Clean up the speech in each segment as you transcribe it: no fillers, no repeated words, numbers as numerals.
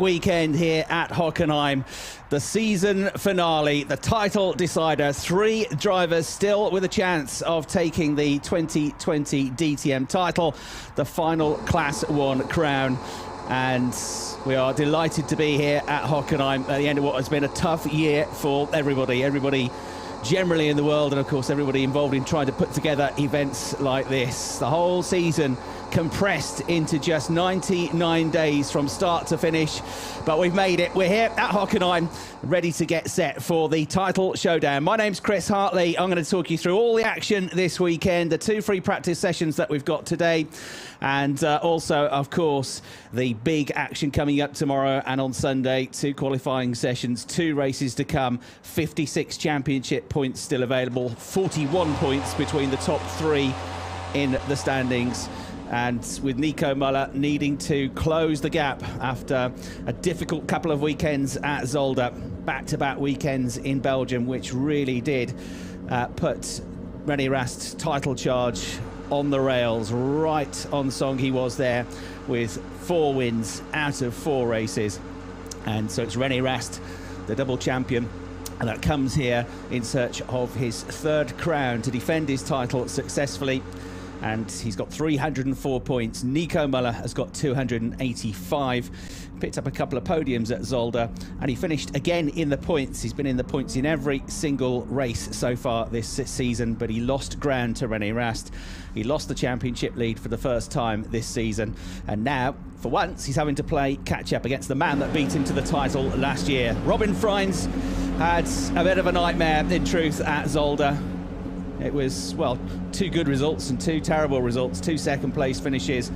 weekend here at Hockenheim. The season finale, the title decider. 3 drivers still with a chance of taking the 2020 DTM title, the final Class 1 crown. And we are delighted to be here at Hockenheim at the end of what has been a tough year for everybody. Everybody generally in the world, and of course everybody involved in trying to put together events like this. The whole season compressed into just 99 days from start to finish, but we've made it. We're here at Hockenheim, ready to get set for the title showdown. My name's Chris Hartley. I'm going to talk you through all the action this weekend, the 2 free practice sessions that we've got today, and also, of course, the big action coming up tomorrow and on Sunday. 2 qualifying sessions, 2 races to come, 56 championship points still available, 41 points between the top 3 in the standings. And with Nico Müller needing to close the gap after a difficult couple of weekends at Zolder, back-to-back weekends in Belgium, which really did put René Rast's title charge on the rails. Right on song he was there with 4 wins out of 4 races. And so it's René Rast, the double champion, and that comes here in search of his 3rd crown to defend his title successfully. And he's got 304 points. Nico Müller has got 285. Picked up a couple of podiums at Zolder, and he finished again in the points. He's been in the points in every single race so far this season, but he lost ground to René Rast. He lost the championship lead for the first time this season, and now, for once, he's having to play catch-up against the man that beat him to the title last year. Franz had a bit of a nightmare, in truth, at Zolder. It was, well, 2 good results and 2 terrible results, 2 second-place finishes,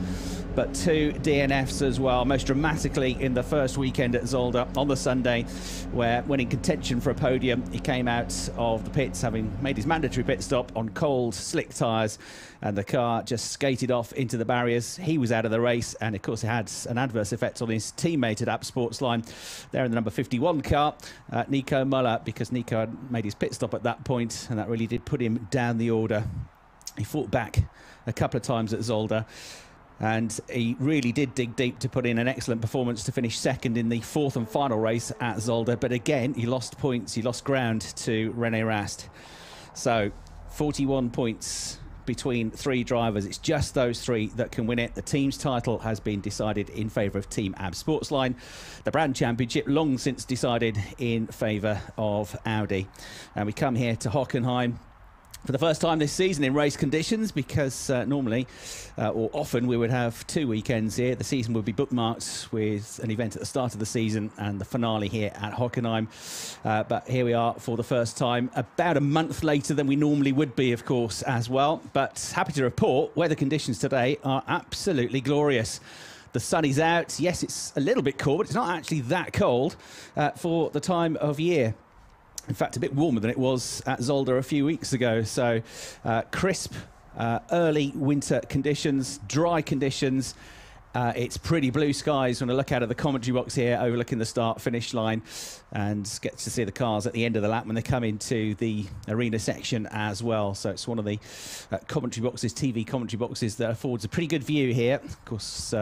but 2 DNFs as well, most dramatically in the first weekend at Zolder on the Sunday, where, when in contention for a podium, he came out of the pits having made his mandatory pit stop on cold, slick tyres, and the car just skated off into the barriers. He was out of the race, and of course it had an adverse effect on his teammate at App Sportsline there in the number 51 car, Nico Müller, because Nico had made his pit stop at that point, and that really did put him down the order. He fought back a couple of times at Zolder, and he really did dig deep to put in an excellent performance to finish 2nd in the 4th and final race at Zolder. But again, he lost points, he lost ground to René Rast. So 41 points between 3 drivers. It's just those 3 that can win it. The team's title has been decided in favour of Team AB Sportsline. The brand championship long since decided in favour of Audi. And we come here to Hockenheim for the first time this season in race conditions, because normally or often we would have 2 weekends here. The season would be bookmarked with an event at the start of the season and the finale here at Hockenheim. But here we are for the first time, about a month later than we normally would be, of course, as well. But happy to report, weather conditions today are absolutely glorious. The sun is out. Yes, it's a little bit cold, but it's not actually that cold for the time of year. In fact, a bit warmer than it was at Zolder a few weeks ago. So crisp, early winter conditions, dry conditions. It's pretty blue skies when I look out of the commentary box here, overlooking the start-finish line, and get to see the cars at the end of the lap when they come into the arena section as well. So it's one of the commentary boxes, TV commentary boxes, that affords a pretty good view here. Of course,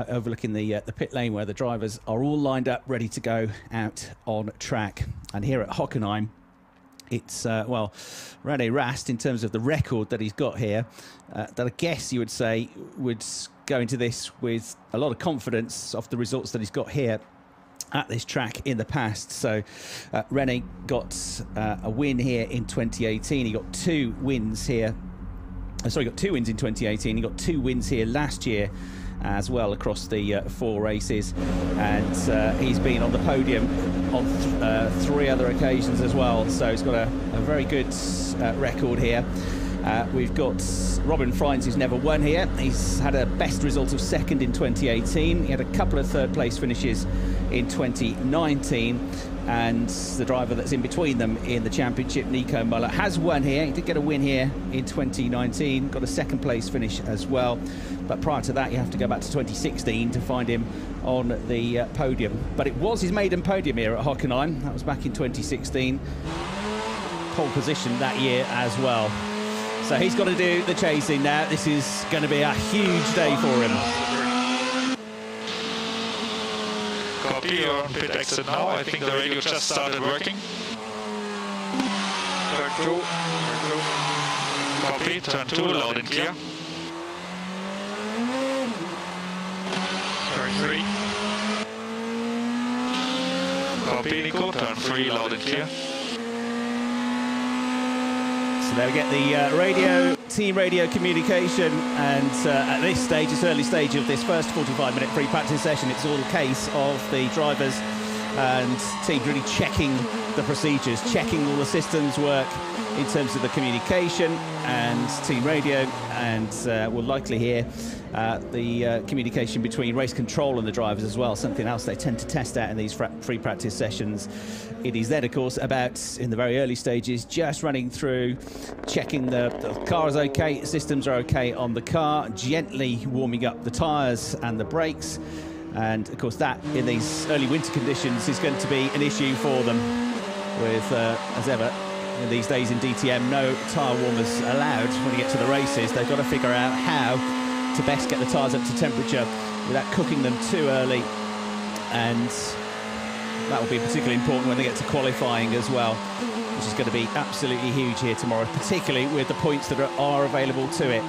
overlooking the pit lane where the drivers are all lined up, ready to go out on track. And here at Hockenheim, it's, well, René Rast, in terms of the record that he's got here, that I guess you would say would go into this with a lot of confidence of the results that he's got here at this track in the past. So René got a win here in 2018. He got 2 wins here. Sorry, he got 2 wins in 2018. He got 2 wins here last year as well across the 4 races, and he's been on the podium on 3 other occasions as well, so he's got a very good record here. We've got Franz, who's never won here. He's had a best result of 2nd in 2018. He had a couple of 3rd place finishes in 2019, and the driver that's in between them in the championship, Nico Müller, has won here. He did get a win here in 2019, got a 2nd place finish as well, but prior to that you have to go back to 2016 to find him on the podium. But it was his maiden podium here at Hockenheim. That was back in 2016. Pole position that year as well. So he's got to do the chasing now. This is going to be a huge day for him. Copy, you're on pit exit now. I think the radio just started working. Turn 2. Copy, turn 2, loud and clear. Turn 3. Copy, Nico, turn 3, loud and clear. So there we get the team radio communication, and at this stage, this early stage of this first 45-minute free practice session, it's all a case of the drivers and teams really checking the procedures, checking all the systems work in terms of the communication and team radio, and we'll likely hear the communication between race control and the drivers as well, something else they tend to test out in these free practice sessions. It is then, of course, about, in the very early stages, just running through, checking the car is okay, systems are okay on the car, gently warming up the tyres and the brakes. And, of course, that, in these early winter conditions, is going to be an issue for them with, as ever, in these days in DTM, no tyre warmers allowed when you get to the races. They've got to figure out how to best get the tyres up to temperature without cooking them too early, and that will be particularly important when they get to qualifying as well, which is going to be absolutely huge here tomorrow, particularly with the points that are available to it.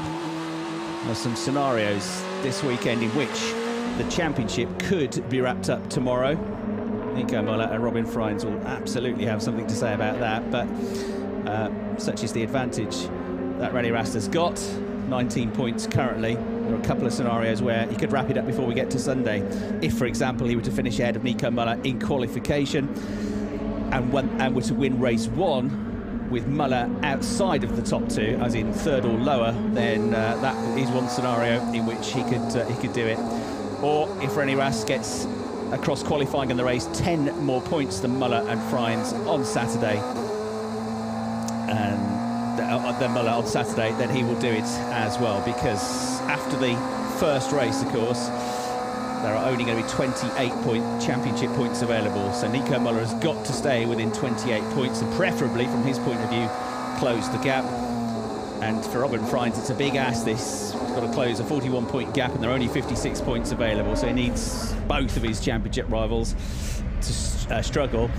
There's some scenarios this weekend in which the championship could be wrapped up tomorrow. Nico Muller and Robin Franz will absolutely have something to say about that, but such is the advantage that René Rast has got. 19 points currently. There are a couple of scenarios where he could wrap it up before we get to Sunday. If, for example, he were to finish ahead of Nico Muller in qualification and were to win race 1 with Muller outside of the top 2, as in 3rd or lower, then that is one scenario in which he could do it. Or if René Rast gets across qualifying in the race 10 more points than Muller and Franz on Saturday, and then Muller on Saturday, then he will do it as well, because after the first race, of course, there are only going to be 28 championship points available. So Nico Muller has got to stay within 28 points, and preferably, from his point of view, close the gap. And for Robin Franz, it's a big ask. He's got to close a 41-point gap, and there are only 56 points available, so he needs both of his championship rivals to struggle.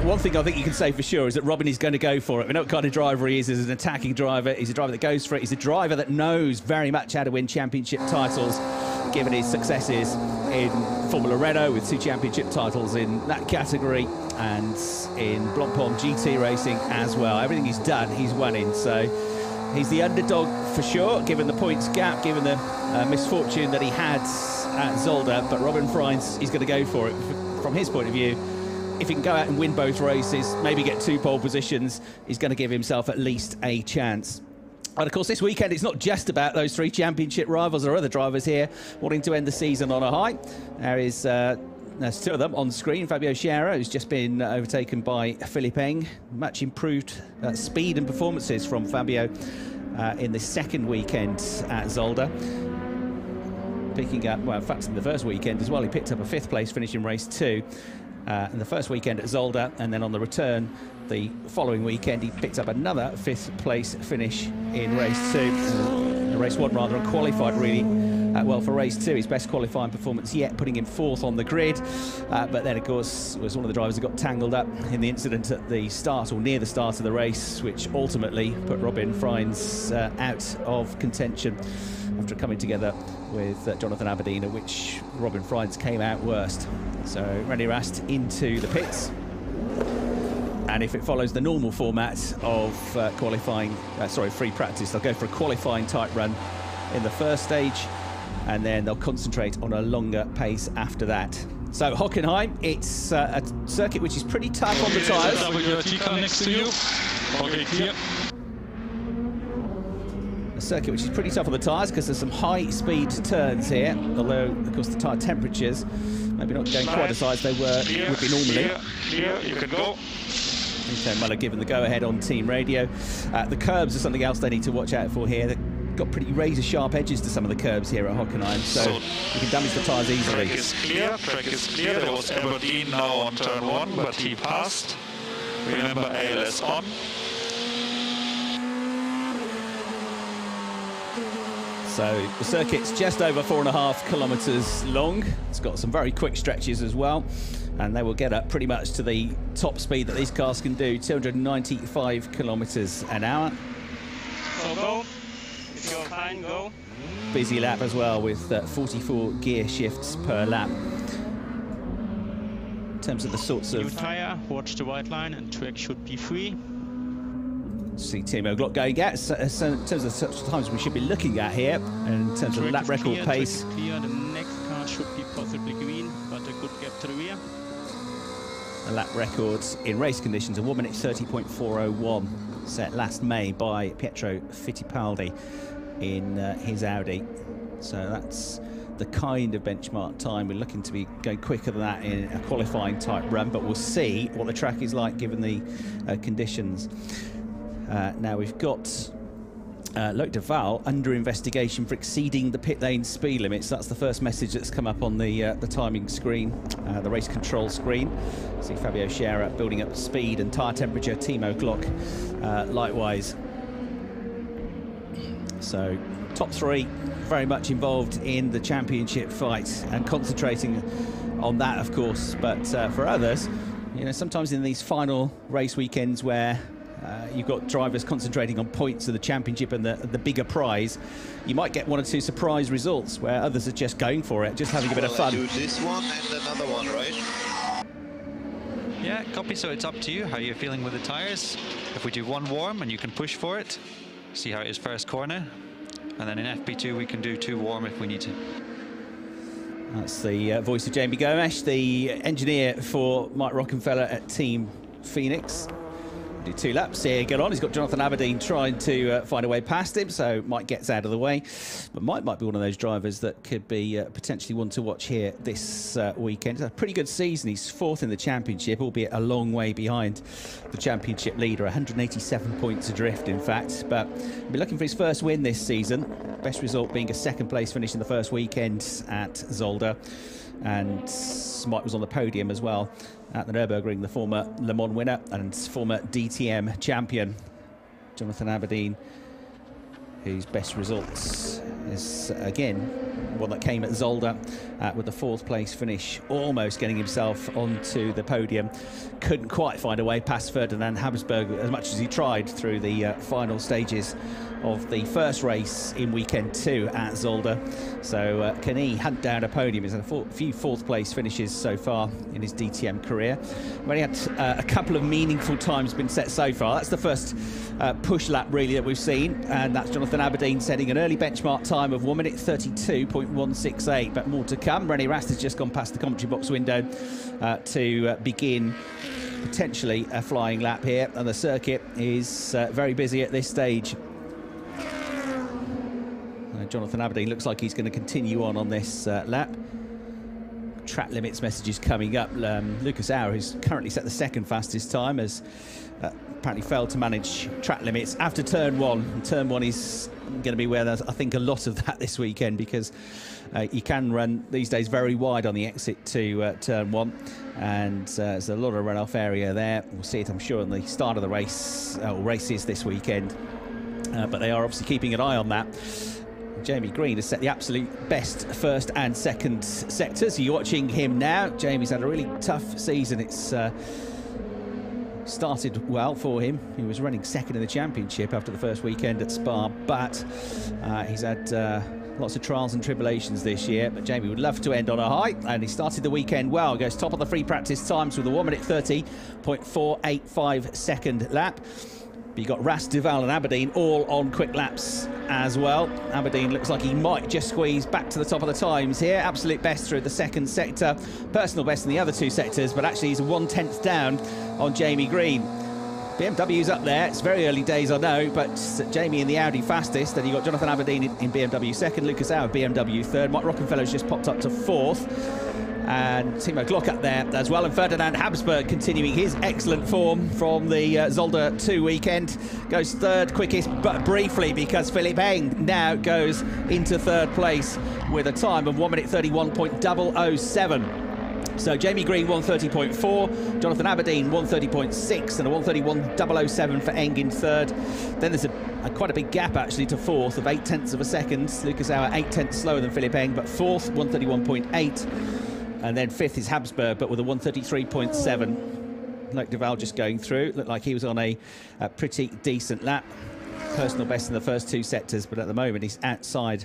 One thing I think you can say for sure is that Robin is going to go for it. We know what kind of driver he is. He's an attacking driver. He's a driver that goes for it. He's a driver that knows very much how to win championship titles, given his successes in Formula Renault with 2 championship titles in that category, and in Blancpain GT racing as well. Everything he's done, he's won in. So he's the underdog for sure, given the points gap, given the misfortune that he had at Zolder. But Robin Franz is going to go for it. From his point of view, if he can go out and win both races, maybe get 2 pole positions, he's going to give himself at least a chance. And of course, this weekend, it's not just about those 3 championship rivals. There are other drivers here wanting to end the season on a high. There's 2 of them on screen. Fabio Sciarra, who's just been overtaken by Philippe Eng. Much improved speed and performances from Fabio in the second weekend at Zolder. Picking up, well, in fact, in the first weekend as well, he picked up a 5th place finish in race 2 in the first weekend at Zolder, and then on the return the following weekend he picked up another 5th place finish in race 2, race 1 rather, and qualified really well for race 2, his best qualifying performance yet, putting him 4th on the grid, but then of course was one of the drivers that got tangled up in the incident at the start, or near the start of the race, which ultimately put Robin Franz out of contention after coming together with Jonathan Aberdeen, at which Robin Franz came out worst. So René Rast into the pits, and if it follows the normal format of free practice, they'll go for a qualifying type run in the first stage, and then they'll concentrate on a longer pace after that. So Hockenheim, it's a circuit which is pretty tough on the tyres. WRT next to you. Okay, clear. A circuit which is pretty tough on the tyres because there's some high-speed turns here, although, of course, the tyre temperatures maybe not going quite as high as they would be normally. Clear, you can go. Okay, Muller given the go-ahead on team radio. The curbs are something else they need to watch out for here. They've got pretty razor-sharp edges to some of the curbs here at Hockenheim, so you can damage the tyres easily. Track is clear. There was Aberdeen now on turn 1, but he passed. Remember, ALS on. So the circuit's just over 4.5 kilometres long. It's got some very quick stretches as well, and they will get up pretty much to the top speed that these cars can do, 295 kilometers an hour. So go. If you're fine, go. Busy lap as well with 44 gear shifts per lap. In terms of the sorts of... New tire, watch the white line, and track should be free. See Timo Glock going at. So in terms of such times we should be looking at here, and in terms of lap record pace. Track is clear. The next car should be possibly green, but a good gap to the rear. A lap records in race conditions, a 1 minute 30.401, set last May by Pietro Fittipaldi in his Audi. So that's the kind of benchmark time. We're looking to be going quicker than that in a qualifying type run, but we'll see what the track is like given the conditions. Now we've got Loic de Waal under investigation for exceeding the pit lane speed limits. That's the first message that's come up on the timing screen, the race control screen. See Fabio Scherer building up speed and tyre temperature. Timo Glock likewise. So top three very much involved in the championship fight and concentrating on that, of course. But for others, you know, sometimes in these final race weekends where you've got drivers concentrating on points of the championship and the bigger prize, you might get one or two surprise results where others are just going for it, just having a bit of fun. Do this one and another one, right? Yeah, copy. So it's up to you how you're feeling with the tires. If we do one warm and you can push for it, see how it is first corner, and then in FP2 we can do 2 warm if we need to. That's the voice of Jamie Gomesh, the engineer for Mike Rockefeller at Team Phoenix. Do 2 laps here, get on. He's got Jonathan Aberdeen trying to find a way past him, so Mike gets out of the way. But Mike might be one of those drivers that could be potentially one to watch here this weekend. It's a pretty good season. He's 4th in the championship, albeit a long way behind the championship leader, 187 points adrift, in fact. But he'll be looking for his first win this season. Best result being a 2nd place finish in the first weekend at Zolder. And Mike was on the podium as well at the Nürburgring, the former Le Mans winner and former DTM champion. Jonathan Aberdeen, whose best results is, again, one that came at Zolder with the 4th place finish, almost getting himself onto the podium. Couldn't quite find a way past Ferdinand Habsburg as much as he tried through the final stages of the first race in weekend 2 at Zolder. So can he hunt down a podium? He's had a few 4th place finishes so far in his DTM career. We've only had a couple of meaningful times been set so far. That's the first push lap really that we've seen, and that's Jonathan Aberdeen setting an early benchmark time of 1 minute 32.168, but more to come. René Rast has just gone past the commentary box window to begin potentially a flying lap here, and the circuit is very busy at this stage. Jonathan Aberdeen looks like he's going to continue on this lap. Track limits messages coming up. Lucas Auer, who's currently set the 2nd fastest time, has apparently failed to manage track limits after turn 1. And turn 1 is going to be where there's, I think, a lot of that this weekend, because you can run these days very wide on the exit to turn 1, and there's a lot of runoff area there. We'll see it, I'm sure, in the start of the race, or races this weekend, but they are obviously keeping an eye on that. Jamie Green has set the absolute best 1st and 2nd sectors. You're watching him now. Jamie's had a really tough season. It's started well for him. He was running 2nd in the championship after the first weekend at Spa, but he's had lots of trials and tribulations this year. But Jamie would love to end on a high, and he started the weekend well. Goes top of the free practice times with a 1 minute 30.485 second lap. But you got Rast, de Waal and Aberdeen all on quick laps as well. Aberdeen looks like he might just squeeze back to the top of the times here. Absolute best through the 2nd sector. Personal best in the other 2 sectors, but actually he's 1/10 down on Jamie Green. BMW's up there. It's very early days, I know, but Jamie in the Audi fastest. Then you got Jonathan Aberdeen in BMW 2nd, Lucas Auer BMW 3rd. Mike Rockefeller's just popped up to 4th. And Timo Glock up there as well, and Ferdinand Habsburg continuing his excellent form from the Zolder 2 weekend. Goes 3rd quickest, but briefly, because Philipp Eng now goes into 3rd place with a time of 1 minute 31.007. So Jamie Green 130.4, Jonathan Aberdeen 130.6, and a 131.007 for Eng in third. Then there's quite a big gap actually to fourth of 0.8 of a second. Lucas Auer 0.8 slower than Philip Eng, but fourth 131.8, and then fifth is Habsburg, but with a 133.7. Like Duval just going through, looked like he was on a pretty decent lap. Personal best in the first two sectors, but at the moment he's outside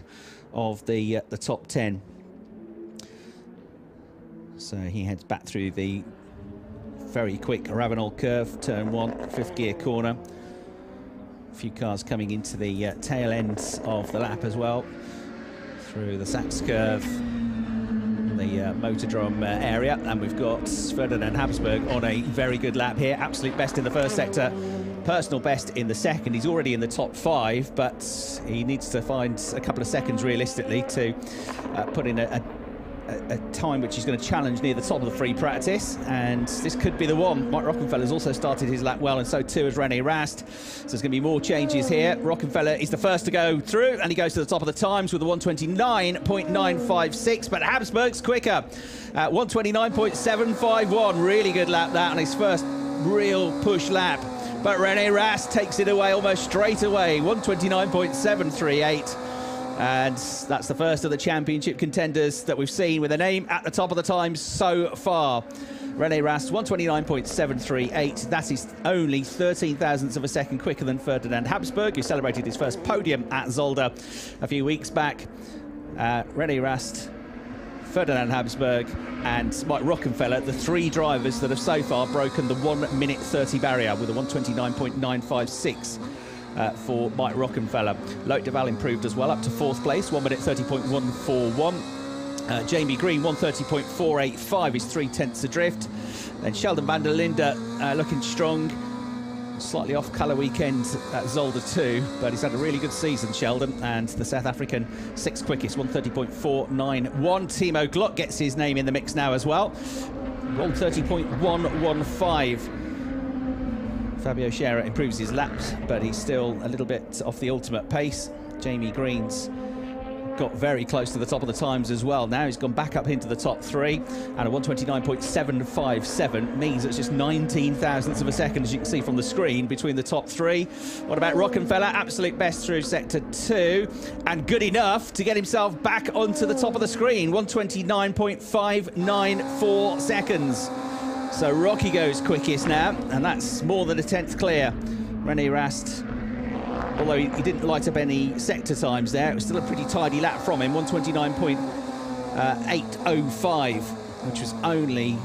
of the top 10. So he heads back through the very quick Ravenel curve, turn 1, fifth gear corner. A few cars coming into the tail end of the lap as well, through the Sachs curve, the Motordrome area, and we've got Ferdinand Habsburg on a very good lap here. Absolute best in the first sector, personal best in the second. He's already in the top 5, but he needs to find a couple of seconds realistically to put in a time which he's going to challenge near the top of the free practice, and this could be the one. Mike Rockefeller's also started his lap well, and so too has René Rast. So there's going to be more changes here. Rockefeller is the first to go through, and he goes to the top of the times with a 129.956, but Habsburg's quicker at 129.751. Really good lap that on his first real push lap. But René Rast takes it away almost straight away, 129.738. And that's the first of the championship contenders that we've seen with a name at the top of the times so far. René Rast, 129.738. That is only 13 thousandths of a second quicker than Ferdinand Habsburg, who celebrated his first podium at Zolder a few weeks back. René Rast, Ferdinand Habsburg and Mike Rockefeller, the three drivers that have so far broken the 1 minute 30 barrier with a 129.956. For Mike Rockefeller. Loic Duval improved as well, up to fourth place, 1 minute 30.141. Jamie Green 130.485 is 0.3 adrift. Then Sheldon van der Linde looking strong, slightly off colour weekend at Zolder too, but he's had a really good season, Sheldon, and the South African sixth quickest, 130.491. Timo Glock gets his name in the mix now as well, 130.115. Fabio Scherer improves his laps, but he's still a little bit off the ultimate pace. Jamie Green's got very close to the top of the times as well. Now he's gone back up into the top 3, and a 129.757 means it's just 19 thousandths of a second, as you can see from the screen, between the top 3. What about Rockefeller? Absolute best through sector 2, and good enough to get himself back onto the top of the screen, 129.594 seconds. So Rocky goes quickest now, and that's more than a 10th clear. René Rast, although he didn't light up any sector times there, it was still a pretty tidy lap from him, 129.805, which was only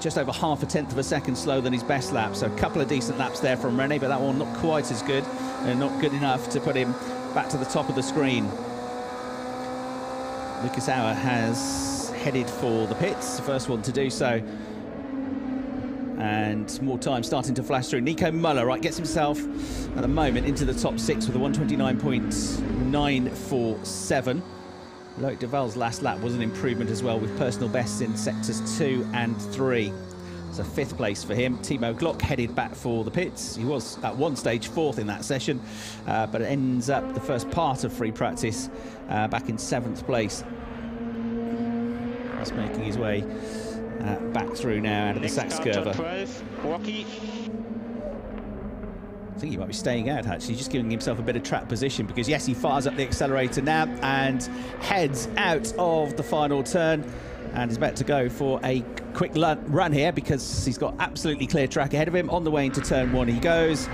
just over half a tenth of a second slower than his best lap. So a couple of decent laps there from René, but that one not quite as good, and not good enough to put him back to the top of the screen. Lucas Auer has headed for the pits, the first one to do so. And more time starting to flash through. Nico Muller, right, gets himself at the moment into the top 6 with a 129.947. Loic Duval's last lap was an improvement as well, with personal bests in sectors 2 and 3. So 5th place for him. Timo Glock headed back for the pits. He was at one stage 4th in that session, but it ends up the first part of free practice back in 7th place. He's making his way back through now out of the Sachs curve. 12, Rocky. I think he might be staying out, actually, just giving himself a bit of track position, because yes, he fires up the accelerator now and heads out of the final turn, and is about to go for a quick run here, because he's got absolutely clear track ahead of him. On the way into turn 1 he goes,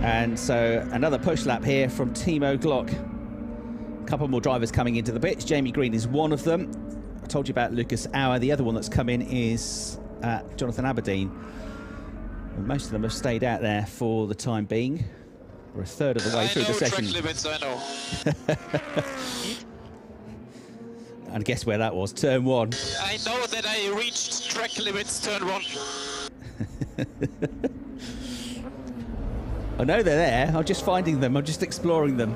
and so another push lap here from Timo Glock. A couple more drivers coming into the pits. Jamie Green is one of them. I told you about Lucas Auer. The other one that's come in is Jonathan Aberdeen. And most of them have stayed out there for the time being. We're a third of the way through the session. Track limits, I know. And guess where that was? Turn 1. I know that I reached track limits turn 1. I know they're there. I'm just finding them. I'm just exploring them.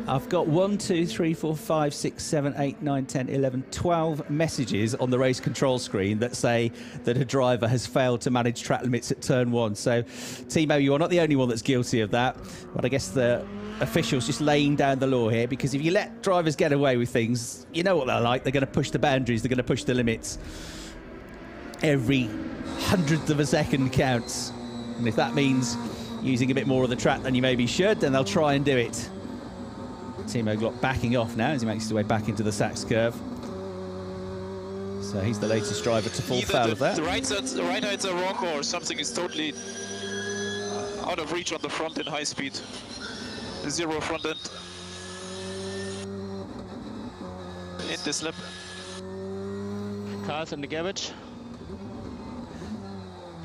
I've got 1, 2, 3, 4, 5, 6, 7, 8, 9, 10, 11, 12 messages on the race control screen that say that a driver has failed to manage track limits at turn 1. So, Timo, you're not the only one that's guilty of that. But I guess the officials just laying down the law here, because if you let drivers get away with things, you know what they're like. They're going to push the boundaries. They're going to push the limits. Every hundredth of a second counts. And if that means using a bit more of the track than you maybe should, then they'll try and do it. Timo Glock backing off now as he makes his way back into the Sachs curve. So he's the latest driver to fall foul of that. The right sides are wrong, or something is totally out of reach on the front in high speed. Zero front end. In this lap. Cars in the garbage.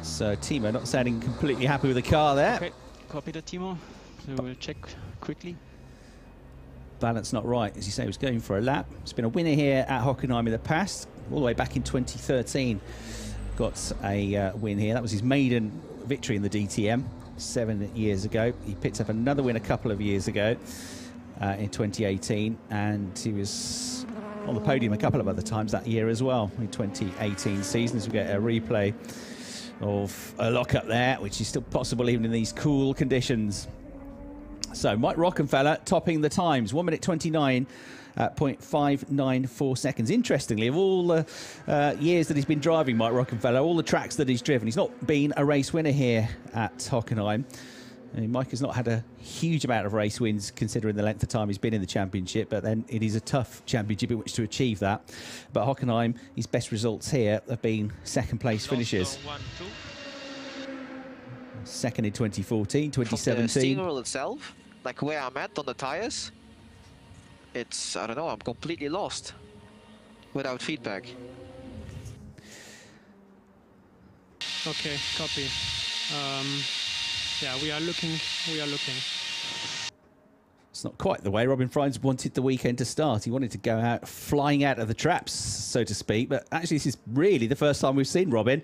So Timo not sounding completely happy with the car there. Okay, copy that, Timo. So we'll check quickly. Balance not right, as you say, he was going for a lap. It's been a winner here at Hockenheim in the past, all the way back in 2013. Got a win here. That was his maiden victory in the DTM 7 years ago. He picked up another win a couple of years ago in 2018, and he was on the podium a couple of other times that year as well in 2018 season, as we get a replay of a lockup there, which is still possible even in these cool conditions. So Mike Rockefeller topping the times, 1 minute 29.594 seconds. Interestingly, of all the years that he's been driving, Mike Rockefeller, all the tracks that he's driven, he's not been a race winner here at Hockenheim. I mean, Mike has not had a huge amount of race wins considering the length of time he's been in the championship, but then it is a tough championship in which to achieve that. But Hockenheim, his best results here have been second place finishes. Second in 2014, 2017. From the steering wheel itself, like where I'm at on the tires, it's, I don't know, I'm completely lost without feedback. Okay, copy. Yeah, we are looking. It's not quite the way Robin Franz wanted the weekend to start. He wanted to go out flying out of the traps, so to speak. But actually, this is really the first time we've seen Robin.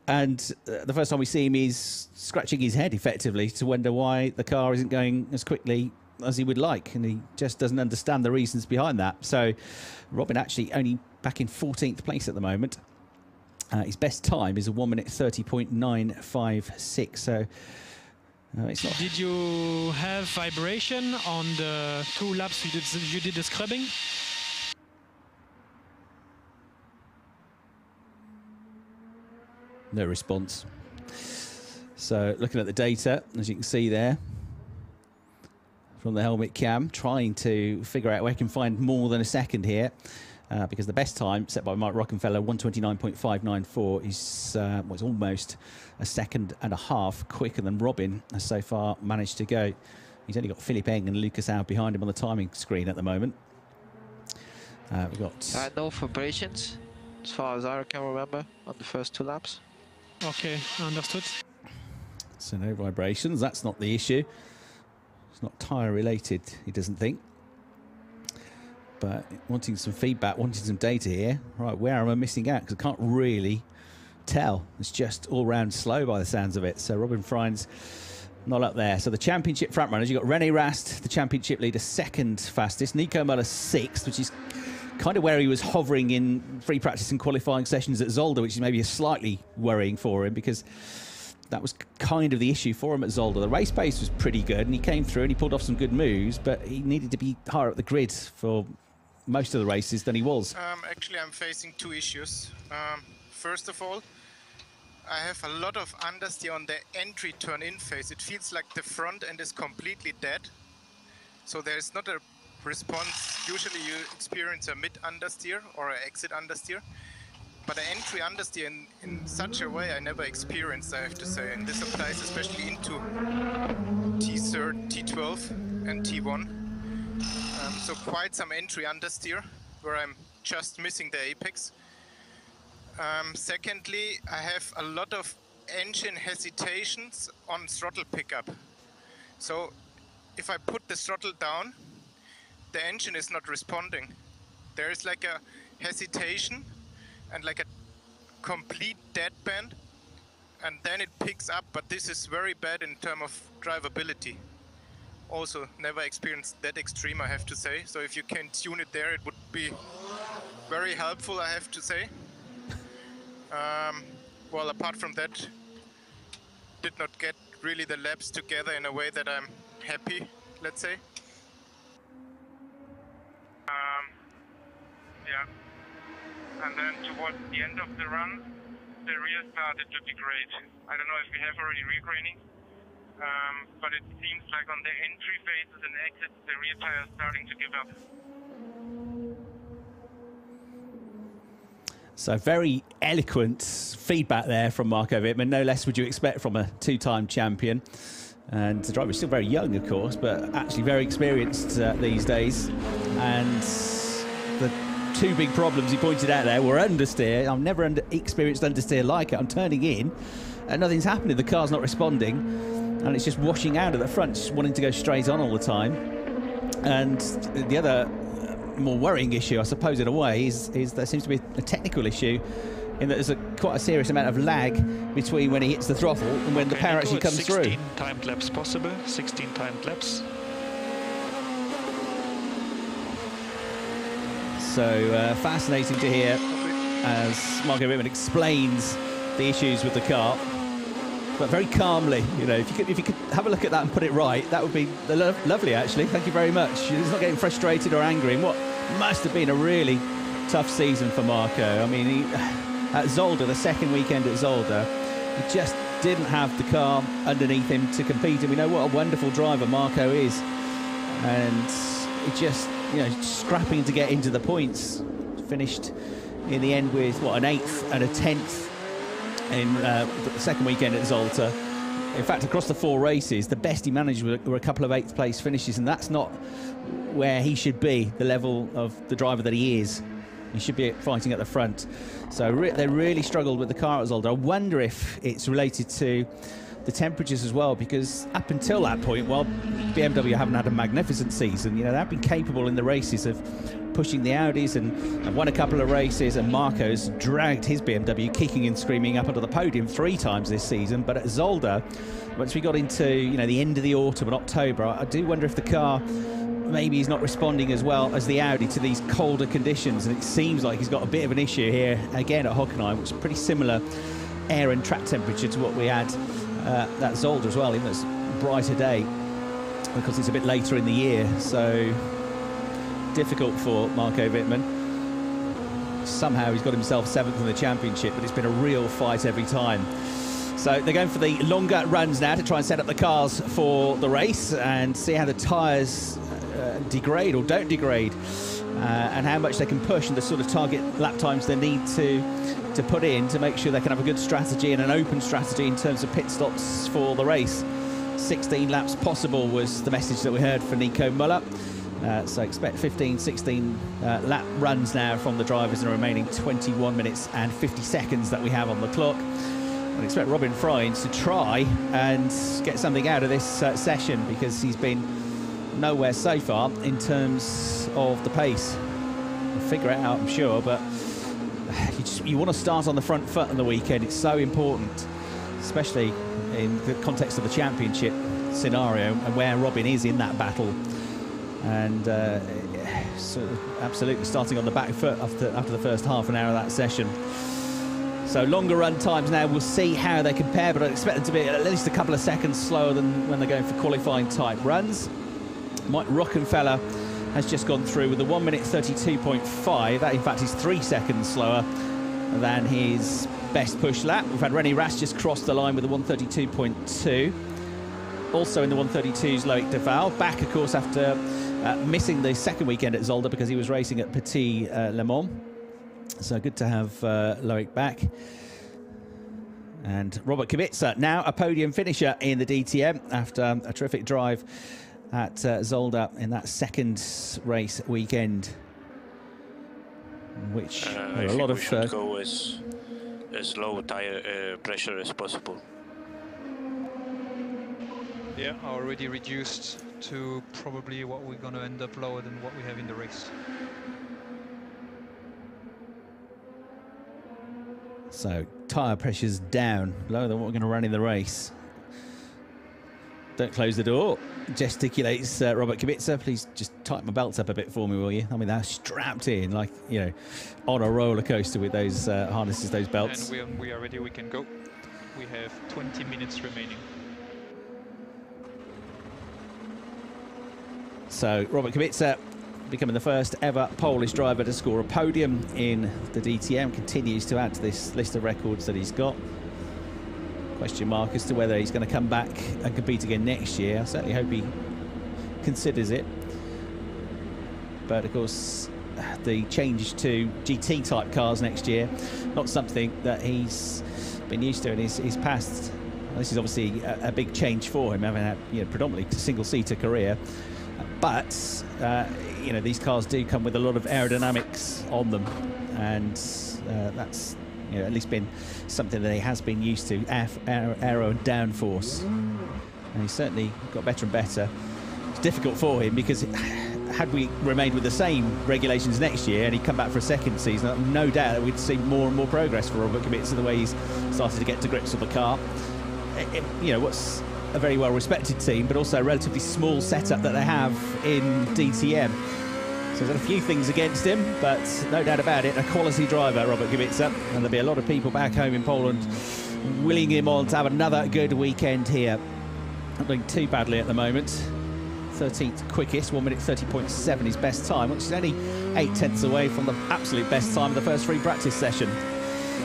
And the first time we see him, he's scratching his head, effectively, to wonder why the car isn't going as quickly as he would like. And he just doesn't understand the reasons behind that. So Robin actually only back in 14th place at the moment. His best time is a 1 minute 30.956. So it's not... Did you have vibration on the 2 laps you did the scrubbing? No response. So looking at the data, as you can see there, from the helmet cam, trying to figure out where he can find more than a second here. Because the best time set by Mike Rockefeller, 129.594, is was almost a second and a half quicker than Robin has so far managed to go. He's only got Philip Eng and Lucas Au behind him on the timing screen at the moment. We've got No vibrations, as far as I can remember, on the first 2 laps. Okay, understood. So no vibrations, that's not the issue. It's not tyre related, he doesn't think. But wanting some feedback, wanting some data here. Right, where am I missing out? Because I can't really tell. It's just all round slow by the sounds of it. So Robin Franz not up there. So the championship front runners, you've got René Rast, the championship leader, second fastest. Nico Muller, 6th, which is kind of where he was hovering in free practice and qualifying sessions at Zolder, which is maybe a slightly worrying for him, because that was kind of the issue for him at Zolder. The race pace was pretty good, and he came through and he pulled off some good moves, but he needed to be higher up the grid for most of the races than he was. Actually, I'm facing 2 issues. First of all, I have a lot of understeer on the entry turn-in phase. It feels like the front end is completely dead. So there's not a response. Usually you experience a mid-understeer or an exit understeer. But an entry understeer in such a way I never experienced, I have to say. And this applies especially into T3, T12 and T1. So quite some entry understeer where I'm just missing the apex. Secondly, I have a lot of engine hesitations on throttle pickup. So if I put the throttle down, the engine is not responding. There is like a hesitation and like a complete deadband, and then it picks up, but this is very bad in terms of drivability. Also never experienced that extreme, I have to say. So if you can tune it there, it would be very helpful, I have to say. Well, apart from that, did not get really the laps together in a way that I'm happy, let's say. Yeah. And then towards the end of the run, the rear started to degrade. I don't know if we have already rear graining, but it seems like on the entry phases and exits, the rear tire is starting to give up. So very eloquent feedback there from Marco Wittmann. No less would you expect from a two-time champion. And the driver is still very young, of course, but actually very experienced these days. And the two big problems he pointed out there were understeer. I've never experienced understeer like it. I'm turning in and nothing's happening. The car's not responding and it's just washing out at the front, just wanting to go straight on all the time. And the other more worrying issue, I suppose, in a way, is there seems to be a technical issue in that there's quite a serious amount of lag between when he hits the throttle and when the power actually comes 16 through. 16 timed laps possible, 16 timed laps. So fascinating to hear as Marco Wittmann explains the issues with the car, but very calmly. You know, if you could have a look at that and put it right, that would be lovely, actually. Thank you very much. He's not getting frustrated or angry in what must have been a really tough season for Marco. I mean, at Zolder, the second weekend at Zolder, he just didn't have the car underneath him to compete, and we know what a wonderful driver Marco is. And he just, you know, scrapping to get into the points. Finished in the end with, what, an 8th and a 10th in the second weekend at Zolder. In fact, across the 4 races, the best he managed were a couple of 8th place finishes, and that's not where he should be, the level of the driver that he is. He should be fighting at the front. So they really struggled with the car at Zolder. I wonder if it's related to the temperatures as well, because up until that point, while BMW haven't had a magnificent season, you know, they've been capable in the races of pushing the Audis and won a couple of races, and Marco's dragged his BMW kicking and screaming up onto the podium 3 times this season. But at Zolder, once we got into, you know, the end of the autumn and October, I do wonder if the car maybe he's not responding as well as the Audi to these colder conditions, and it seems like he's got a bit of an issue here again at Hockenheim, which is pretty similar air and track temperature to what we had at Zolder as well, even though it's a brighter day because it's a bit later in the year. So difficult for Marco Wittmann. Somehow he's got himself 7th in the championship, but it's been a real fight every time. So they're going for the longer runs now to try and set up the cars for the race and see how the tyres degrade or don't degrade, and how much they can push and the sort of target lap times they need to put in to make sure they can have a good strategy and an open strategy in terms of pit stops for the race. 16 laps possible was the message that we heard for Nico Müller. So expect 15, 16 lap runs now from the drivers in the remaining 21 minutes and 50 seconds that we have on the clock. I expect Robin Franz to try and get something out of this session, because he's been nowhere so far in terms of the pace. We'll figure it out, I'm sure, but you want to start on the front foot on the weekend. It's so important, especially in the context of the championship scenario and where Robin is in that battle. And sort of absolutely starting on the back foot after the first half an hour of that session. So longer run times now, we'll see how they compare, but I expect them to be at least a couple of seconds slower than when they're going for qualifying type runs. Mike Rockefeller has just gone through with a 1 minute 32.5. That in fact is 3 seconds slower than his best push lap. We've had René Rast just cross the line with a 132.2. Also in the 132s, Loic Duval, back of course after missing the second weekend at Zolder because he was racing at Petit Le Mans. So good to have Loic back. And Robert Kubica, now a podium finisher in the DTM after a terrific drive at Zolder in that second race weekend, which a lot of... we should go as low tire pressure as possible. Yeah, already reduced to probably what we're going to end up lower than what we have in the race. So tyre pressure's down, lower than what we're going to run in the race. Don't close the door, gesticulates Robert Kubica. Please just tighten my belts up a bit for me, will you? I mean, they're strapped in like, you know, on a roller coaster with those harnesses, those belts. And we are ready, we can go. We have 20 minutes remaining. So Robert Kubica becoming the first ever Polish driver to score a podium in the DTM, continues to add to this list of records that he's got. Question mark as to whether he's going to come back and compete again next year. I certainly hope he considers it. But of course, the change to GT type cars next year, not something that he's been used to in his past. This is obviously a big change for him, having had, you know, predominantly single-seater career. But you know, these cars do come with a lot of aerodynamics on them, and that's, you know, at least been something that he has been used to, aero and downforce. And he's certainly got better and better. It's difficult for him because had we remained with the same regulations next year and he'd come back for a second season, no doubt that we'd see more and more progress for Robert Kubica, the way he's started to get to grips with the car. You know, what's a very well-respected team, but also a relatively small setup that they have in DTM. So there's got a few things against him, but no doubt about it, a quality driver, Robert Kubica, and there'll be a lot of people back home in Poland willing him on to have another good weekend here. Not doing too badly at the moment. 13th quickest, 1 minute 30.7 his best time, which is only 8/10 away from the absolute best time of the first free practice session.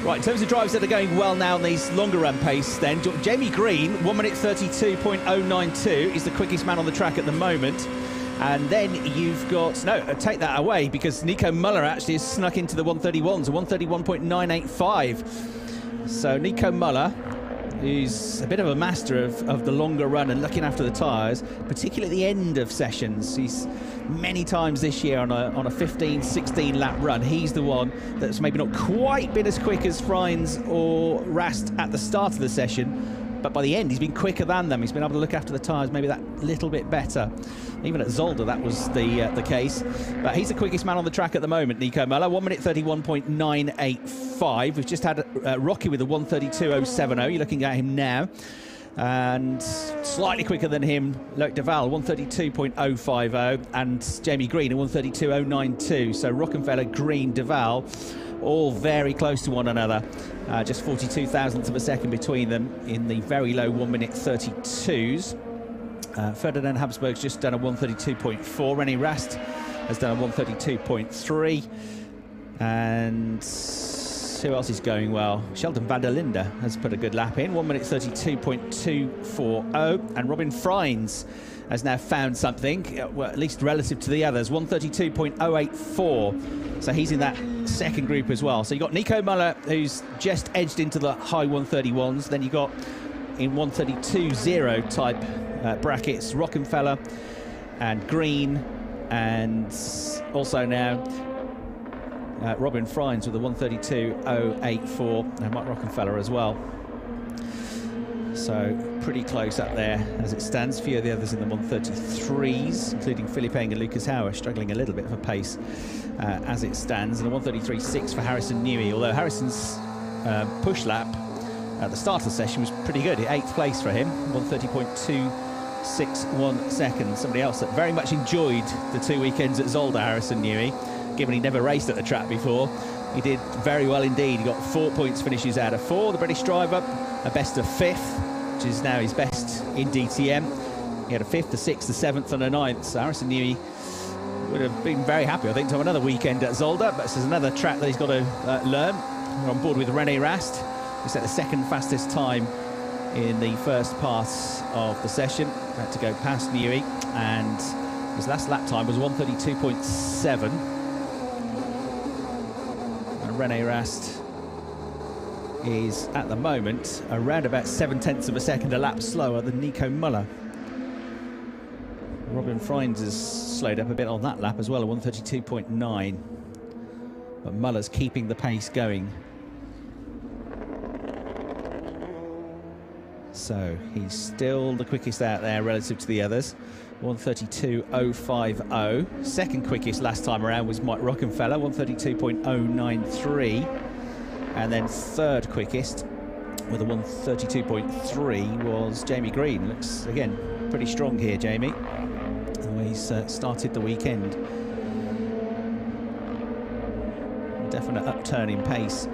Right, in terms of drivers that are going well now in these longer run pace then, Jamie Green, 1 minute 32.092 is the quickest man on the track at the moment. And then you've got, no, take that away, because Nico Muller actually has snuck into the 131s, a 131.985. So Nico Muller, who's a bit of a master of the longer run and looking after the tyres, particularly at the end of sessions. He's many times this year on a 15, 16 lap run. He's the one that's maybe not quite been as quick as Franz or Rast at the start of the session, but by the end he's been quicker than them. He's been able to look after the tyres maybe that little bit better. Even at Zolder that was the case. But he's the quickest man on the track at the moment, Nico Muller, 1 minute 31.985. We've just had Rocky with a 132.070. You're looking at him now. And slightly quicker than him, Loic Duval, 132.050, and Jamie Green at 132.092. So Rockefeller, Green, Duval, all very close to one another. Just 42 thousandths of a second between them in the very low 1 minute 32s. Ferdinand Habsburg's just done a 132.4. René Rast has done a 132.3. And who else is going well? Sheldon van der Linde has put a good lap in, 1 minute 32.240. And Robin Franz has now found something, well, at least relative to the others, 132.084. So he's in that second group as well. So you've got Nico Muller, who's just edged into the high 131s. Then you've got in 132.0 type brackets, Rockefeller and Green, and also now Robin Franz with a 132.084, and Mike Rockefeller as well. So pretty close up there as it stands. A few of the others in the 133s, including Philippe Eng and Lucas Hauer, struggling a little bit of a pace as it stands. And a 133.6 for Harrison Newey, although Harrison's push lap at the start of the session was pretty good. 8th place for him, 130.261 seconds. Somebody else that very much enjoyed the 2 weekends at Zolder, Harrison Newey, given he never raced at the track before. He did very well indeed. He got 4 points finishes out of 4. The British driver, a best of 5th, which is now his best in DTM. He had a 5th, a 6th, a 7th and a 9th. So Harrison Newey would have been very happy, I think, to have another weekend at Zolder, but this is another track that he's got to learn. We're on board with René Rast, who set the second fastest time in the first part of the session. Had to go past Newey, and his last lap time was 132.7. René Rast is at the moment around about 7/10 of a second a lap slower than Nico Muller. Robin Franz has slowed up a bit on that lap as well, a 132.9. But Muller's keeping the pace going. So he's still the quickest out there relative to the others. 132.050. Second quickest last time around was Mike Rockefeller, 132.093. And then third quickest with a 132.3 was Jamie Green. Looks, again, pretty strong here, Jamie. The way he's started the weekend. Definite upturn in pace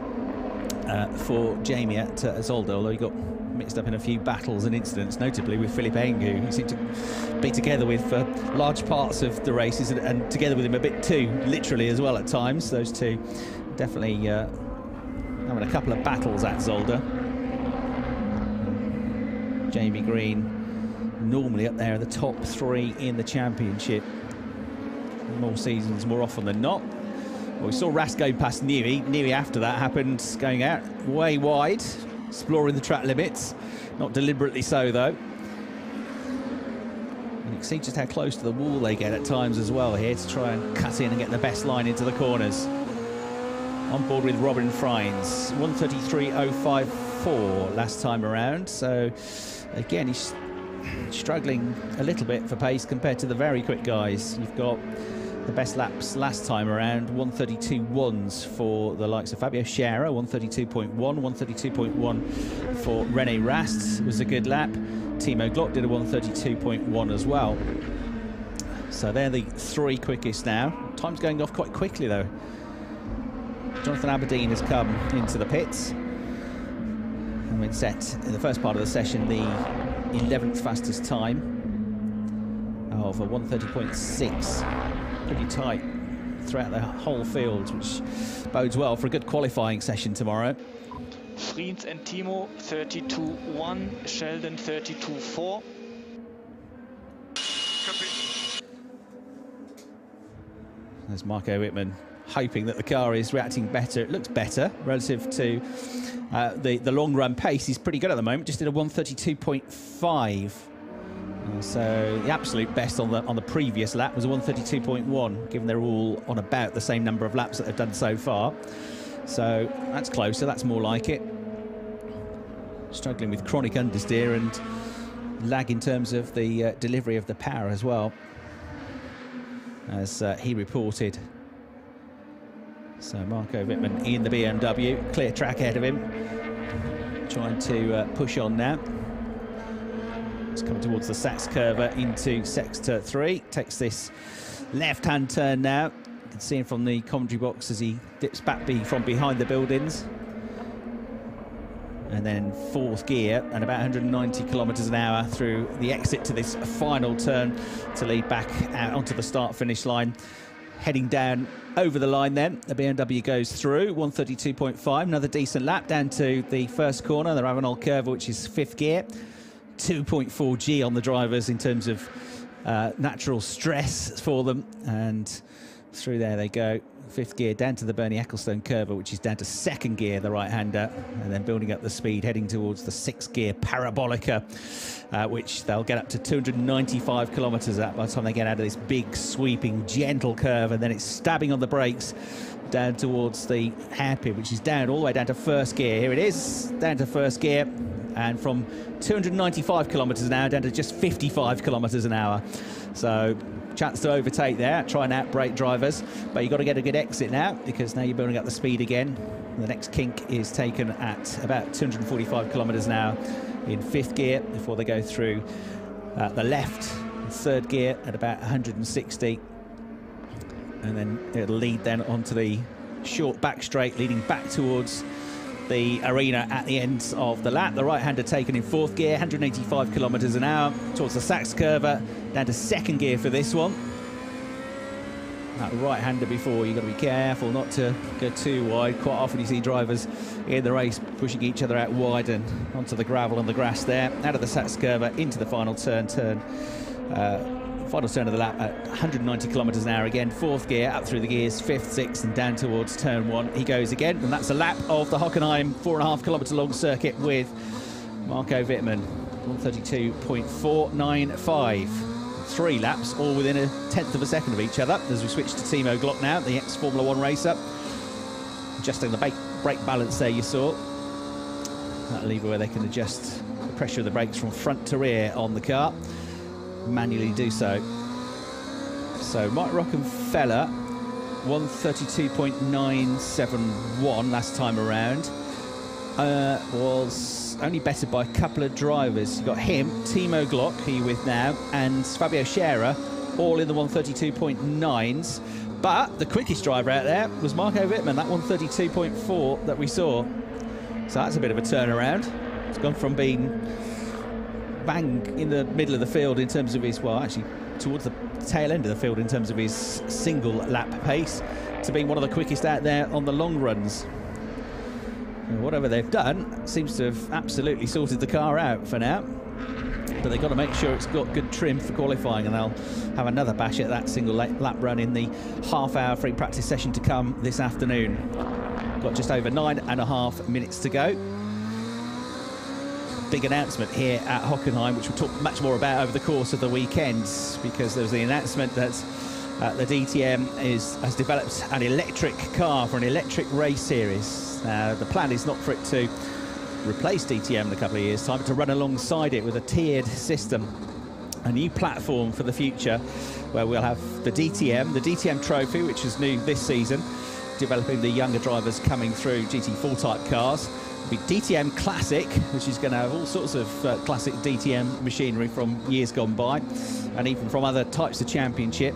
for Jamie at Zolder, although he got mixed up in a few battles and incidents, notably with Philippe Engu, who seemed to be together with large parts of the races and together with him a bit too, literally as well at times. Those two definitely having a couple of battles at Zolder. Jamie Green normally up there in the top 3 in the championship. More seasons, more often than not. Well, we saw Rast go past Newey. Newey after that happened going out way wide, exploring the track limits. Not deliberately so, though. And you can see just how close to the wall they get at times as well here to try and cut in and get the best line into the corners. On board with Robin Franz, 1:33.054 last time around. So, again, he's struggling a little bit for pace compared to the very quick guys. You've got the best laps last time around, 1:32.1s for the likes of Fabio Scherer, 1:32.1, 1:32.1 for René Rast was a good lap. Timo Glock did a 1:32.1 as well. So they're the 3 quickest now. Time's going off quite quickly though. Jonathan Aberdeen has come into the pits and been set in the first part of the session the 11th fastest time of a 1:30.6. Pretty tight throughout the whole field, which bodes well for a good qualifying session tomorrow. Franz and Timo 32.1, Sheldon 32.4. There's Marco Wittmann hoping that the car is reacting better. It looks better relative to the long run pace. He's pretty good at the moment, just did a 1:32.5. So the absolute best on the previous lap was a 1:32.1, given they're all on about the same number of laps that they've done so far. So that's closer, that's more like it. Struggling with chronic understeer and lag in terms of the delivery of the power as well, as he reported. So Marco Wittmann in the BMW, clear track ahead of him, trying to push on now. It's coming towards the Sachs curve into sector 3. Takes this left-hand turn now. You can see him from the commentary box as he dips back from behind the buildings. And then 4th gear and about 190 kilometres an hour through the exit to this final turn to lead back out onto the start-finish line. Heading down over the line then, the BMW goes through, 1:32.5, another decent lap down to the first corner, the Ravenel curve, which is 5th gear. 2.4 G on the drivers in terms of natural stress for them, and through there they go. 5th gear down to the Bernie Ecclestone curve, which is down to 2nd gear, the right-hander, and then building up the speed, heading towards the 6th gear Parabolica, which they'll get up to 295 kilometres at by the time they get out of this big, sweeping, gentle curve, and then it's stabbing on the brakes down towards the hairpin, which is down all the way down to 1st gear. Here it is, down to 1st gear, and from 295 kilometres an hour down to just 55 kilometres an hour. So chance to overtake there, try and outbrake drivers, but you've got to get a good exit now, because now you're building up the speed again. The next kink is taken at about 245 kilometres an hour in 5th gear before they go through the left in 3rd gear at about 160, and then it'll lead then onto the short back straight leading back towards the arena at the end of the lap. The right-hander taken in 4th gear, 185 kilometres an hour towards the Sachs curve, down to 2nd gear for this one. That right-hander before, you've got to be careful not to go too wide. Quite often you see drivers in the race pushing each other out wide and onto the gravel and the grass there. Out of the Sachs curve into the final turn final turn of the lap at 190 kilometres an hour again. 4th gear up through the gears, 5th, 6th and down towards turn 1 he goes again, and that's a lap of the Hockenheim 4.5 kilometre long circuit with Marco Wittmann. 1:32.495. 3 laps all within a 1/10 of a second of each other as we switch to Timo Glock now, the ex-Formula 1 racer. Adjusting the brake balance there, you saw that lever where they can adjust the pressure of the brakes from front to rear on the car, manually do so. So Mike Rockefeller 1:32.971 last time around. was only bettered by a couple of drivers. You've got him, Timo Glock, who you're with now, and Fabio Scherer, all in the 132.9s. But the quickest driver out there was Marco Wittmann, that 132.4 that we saw. So that's a bit of a turnaround. It's gone from being bang in the middle of the field in terms of his, well, actually towards the tail end of the field in terms of his single lap pace, to being one of the quickest out there on the long runs. And whatever they've done seems to have absolutely sorted the car out for now. But they've got to make sure it's got good trim for qualifying, and they'll have another bash at that single lap run in the half-hour free practice session to come this afternoon. Got just over 9.5 minutes to go. Big announcement here at Hockenheim, which we'll talk much more about over the course of the weekend, because there's the announcement that the DTM has developed an electric car for an electric race series. The plan is not for it to replace DTM in a couple of years' time, but to run alongside it with a tiered system, a new platform for the future, where we'll have the DTM Trophy, which is new this season, developing the younger drivers coming through GT4 type cars. Be DTM Classic, which is going to have all sorts of classic DTM machinery from years gone by, and even from other types of championship,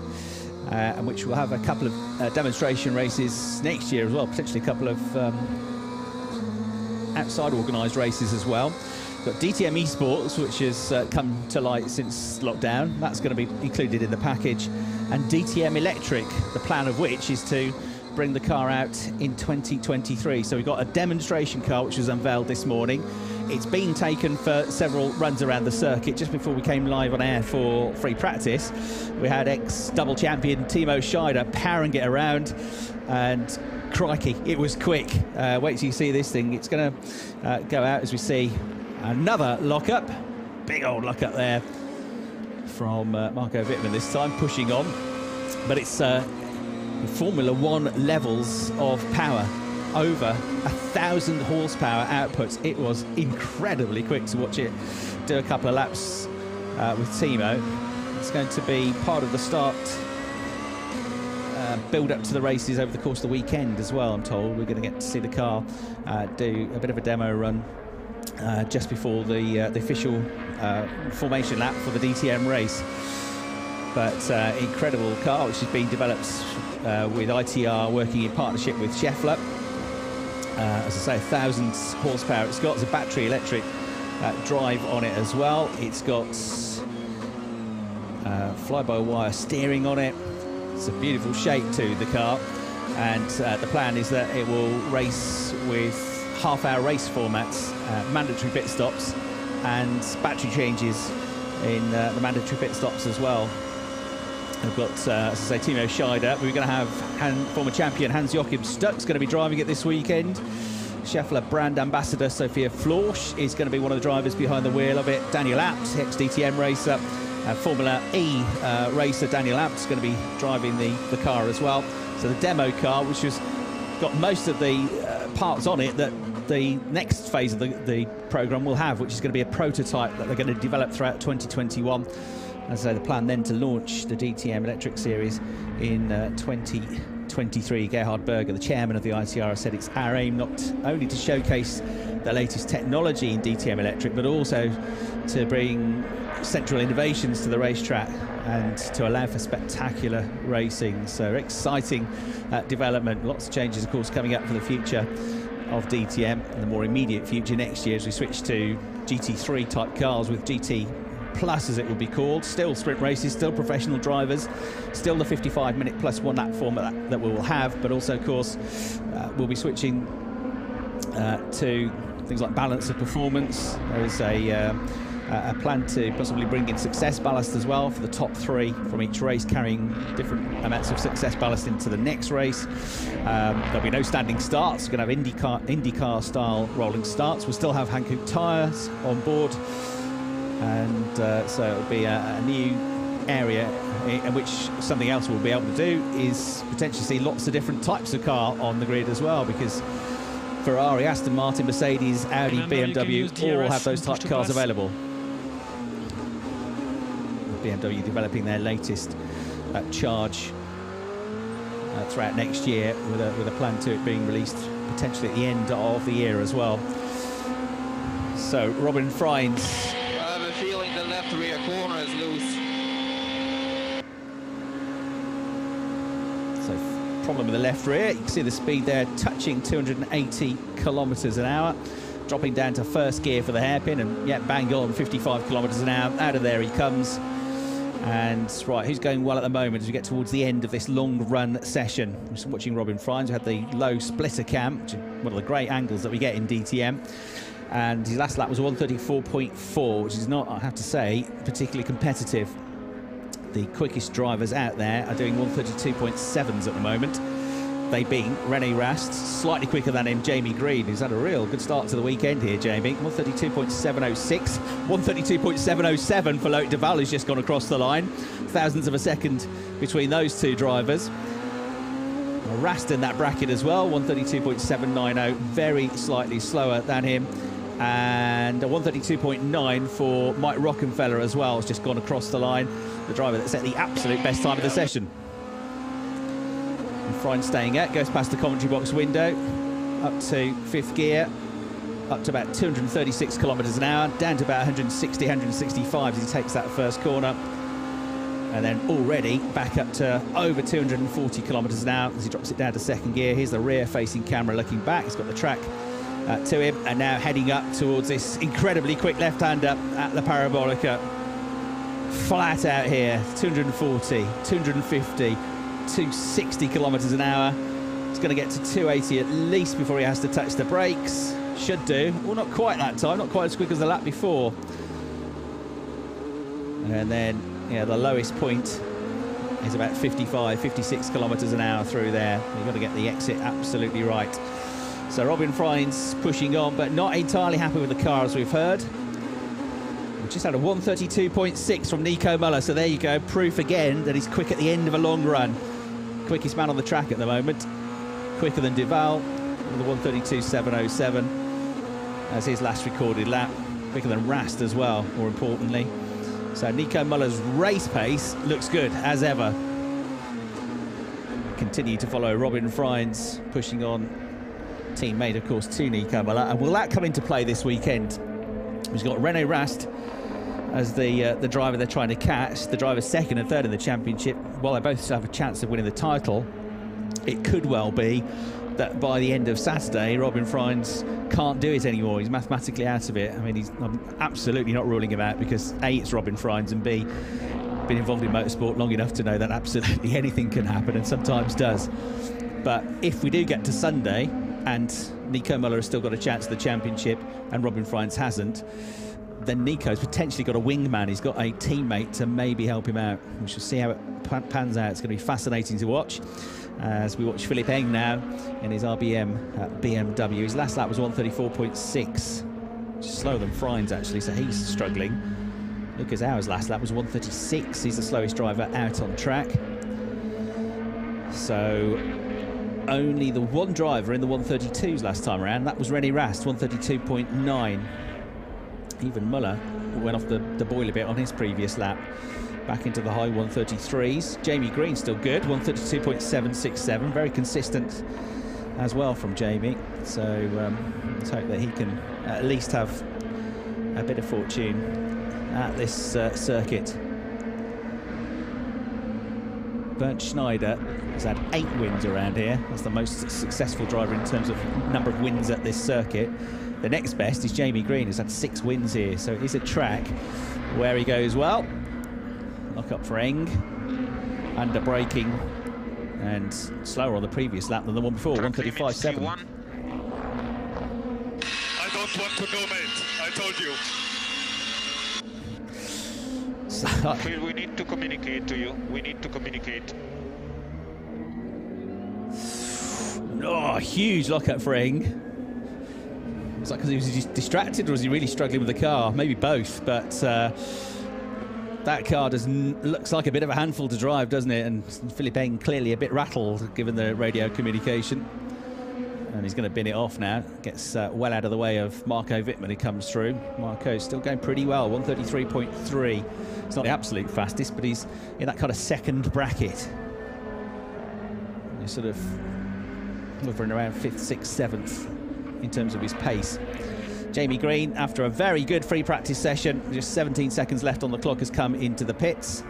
and which will have a couple of demonstration races next year as well, potentially a couple of outside organised races as well. Got DTM Esports, which has come to light since lockdown. That's going to be included in the package, and DTM Electric, the plan of which is to bring the car out in 2023. So we've got a demonstration car which was unveiled this morning. It's been taken for several runs around the circuit. Just before we came live on air for free practice, we had ex-double champion Timo Scheider powering it around, and crikey, it was quick. Wait till you see this thing. It's going to go out as we see another lockup. Big old lockup there from Marco Wittmann this time, pushing on. But it's Formula One levels of power, over 1,000 horsepower outputs. It was incredibly quick to watch it do a couple of laps with Timo. It's going to be part of the start build up to the races over the course of the weekend as well, I'm told. We're going to get to see the car do a bit of a demo run just before the official formation lap for the DTM race. But incredible car, which is being developed with ITR working in partnership with Rockefeller. As I say, 1,000 horsepower. It's got a battery electric drive on it as well. It's got fly-by-wire steering on it. It's a beautiful shape to the car, and the plan is that it will race with half-hour race formats, mandatory pit stops, and battery changes in the mandatory pit stops as well. We've got, as I say, Timo Scheider. We're going to have former champion Hans-Joachim Stuck's going to be driving it this weekend. Rockefeller brand ambassador Sophia Florsch is going to be one of the drivers behind the wheel of it. Daniel Abt, ex-DTM racer, Formula E racer Daniel Abt is going to be driving the car as well. So the demo car, which has got most of the parts on it that the next phase of the programme will have, which is going to be a prototype that they're going to develop throughout 2021. As I say, the plan then to launch the DTM Electric Series in 2023. Gerhard Berger, the chairman of the ITR, said it's our aim not only to showcase the latest technology in DTM Electric, but also to bring central innovations to the racetrack and to allow for spectacular racing. So exciting development. Lots of changes, of course, coming up for the future of DTM and the more immediate future next year as we switch to GT3 type cars with GT Plus, as it will be called. Still sprint races, still professional drivers, still the 55-minute plus one lap format that we will have, but also, of course, we'll be switching to things like balance of performance. There is a plan to possibly bring in success ballast as well for the top three from each race, carrying different amounts of success ballast into the next race. There'll be no standing starts. We're going to have IndyCar style rolling starts. We'll still have Hankook tyres on board. And so it'll be a new area in which something else we'll be able to do is potentially see lots of different types of car on the grid as well, because Ferrari, Aston Martin, Mercedes, Audi, BMW all have those type of cars available. BMW developing their latest charge throughout next year with a plan to it being released potentially at the end of the year as well. So Robin Franz. I have a feeling the left rear corner is loose. So problem with the left rear. You can see the speed there touching 280 kilometers an hour. Dropping down to first gear for the hairpin, and yeah, bang on 55 kilometers an hour. Out of there he comes. And right, who's going well at the moment as we get towards the end of this long run session? I'm just watching Robin Franz, who had the low splitter cam, which is one of the great angles that we get in DTM. And his last lap was 134.4, which is not, I have to say, particularly competitive. The quickest drivers out there are doing 132.7s at the moment. They being René Rast, slightly quicker than him, Jamie Green, who's had a real good start to the weekend here, Jamie. 132.706, 132.707 for Loic Duval, who's just gone across the line. Thousandths of a second between those two drivers. Rast in that bracket as well, 132.790, very slightly slower than him. And a 132.9 for Mike Rockefeller as well, has just gone across the line. The driver that set the absolute best time of the session. And Franz staying out, goes past the commentary box window, up to fifth gear, up to about 236 kilometers an hour, down to about 160, 165 as he takes that first corner. And then already back up to over 240 kilometers an hour as he drops it down to second gear. Here's the rear-facing camera looking back. He's got the track to him, and now heading up towards this incredibly quick left-hander at the Parabolica. Flat out here, 240, 250, 260 kilometers an hour. He's going to get to 280 at least before he has to touch the brakes. Should do. Well, not quite that time, not quite as quick as the lap before. And then, yeah, the lowest point is about 55, 56 kilometers an hour through there. You've got to get the exit absolutely right. So Robin Franz pushing on, but not entirely happy with the car, as we've heard. We just had a 132.6 from Nico Muller, so there you go, proof again that he's quick at the end of a long run. Quickest man on the track at the moment. Quicker than Duval with a 132.707 as his last recorded lap. Quicker than Rast as well, more importantly. So Nico Muller's race pace looks good, as ever. Continue to follow Robin Franz, pushing on. Teammate, of course, to Nico Muller. And will that come into play this weekend? We've got René Rast as the driver they're trying to catch. The driver second and third in the championship. While they both still have a chance of winning the title, it could well be that by the end of Saturday, Robin Franz can't do it anymore. He's mathematically out of it. I mean, I'm absolutely not ruling him out because A, it's Robin Franz, and B, been involved in motorsport long enough to know that absolutely anything can happen, and sometimes does. But if we do get to Sunday and Nico Muller has still got a chance at the championship and Robin Franz hasn't, then Nico's potentially got a wingman. He's got a teammate to maybe help him out. We shall see how it pans out. It's going to be fascinating to watch as we watch Philippe Eng now in his RBM at BMW. His last lap was 134.6, which is slower than Franz actually, so he's struggling. Lucas Auer's last lap was 136. He's the slowest driver out on track. So only the one driver in the 132s last time around. That was René Rast, 132.9. Even Muller went off the boil a bit on his previous lap. Back into the high 133s. Jamie Green still good, 132.767. Very consistent as well from Jamie. So let's hope that he can at least have a bit of fortune at this circuit. Bernd Schneider has had 8 wins around here. That's the most successful driver in terms of number of wins at this circuit. The next best is Jamie Green, who's had 6 wins here. So it is a track where he goes well. Lock up for Eng. Under braking and slower on the previous lap than the one before, 135.7. I don't want to go, mate. I told you. Phil, we need to communicate to you. We need to communicate. Oh, huge lockup for Eng. Was that because he was just distracted, or was he really struggling with the car? Maybe both, but that car looks like a bit of a handful to drive, doesn't it? And Philippe Eng clearly a bit rattled, given the radio communication. And he's going to bin it off now. Gets well out of the way of Marco Wittmann, who comes through. Marco's still going pretty well, 133.3. It's not the absolute fastest, but he's in that kind of second bracket. He's sort of hovering around 5th, 6th, 7th in terms of his pace. Jamie Green, after a very good free practice session, just 17 seconds left on the clock, has come into the pits.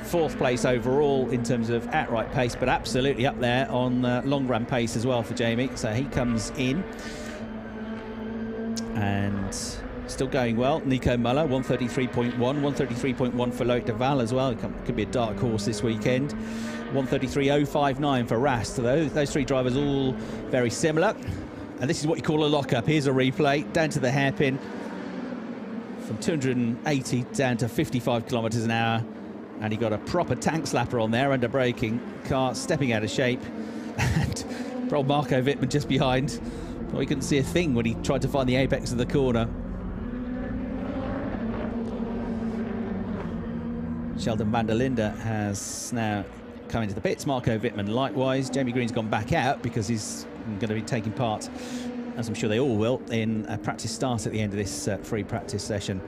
4th place overall in terms of outright pace, but absolutely up there on long run pace as well for Jamie. So he comes in. And still going well. Nico Muller, 133.1, 133.1 for Loic de Waal as well. Could be a dark horse this weekend. 133.059 for Rast. So those 3 drivers all very similar. And this is what you call a lockup. Here's a replay down to the hairpin from 280 down to 55 kilometres an hour. And he got a proper tank slapper on there under braking. Car stepping out of shape. And old Marco Wittmann just behind. Well, he couldn't see a thing when he tried to find the apex of the corner. Sheldon van der Linde has now come into the pits. Marco Wittmann likewise. Jamie Green's gone back out because he's going to be taking part, as I'm sure they all will, in a practice start at the end of this free practice session.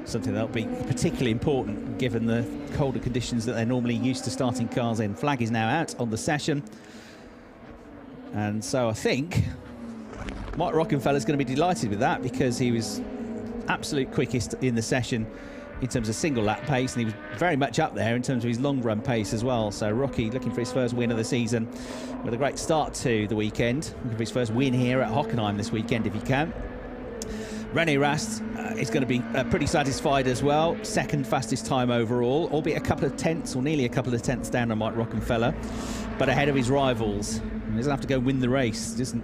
Something that'll be particularly important given the colder conditions that they're normally used to starting cars in. Flag is now out on the session. And so I think Mike Rockefeller's going to be delighted with that, because he was absolute quickest in the session in terms of single lap pace, and he was very much up there in terms of his long run pace as well. So Rocky looking for his first win of the season with a great start to the weekend. Looking for his first win here at Hockenheim this weekend if he can. René Rast is going to be pretty satisfied as well. 2nd fastest time overall, albeit a couple of tenths, or nearly a couple of tenths down on Mike Rockefeller, but ahead of his rivals. He doesn't have to go win the race. He doesn't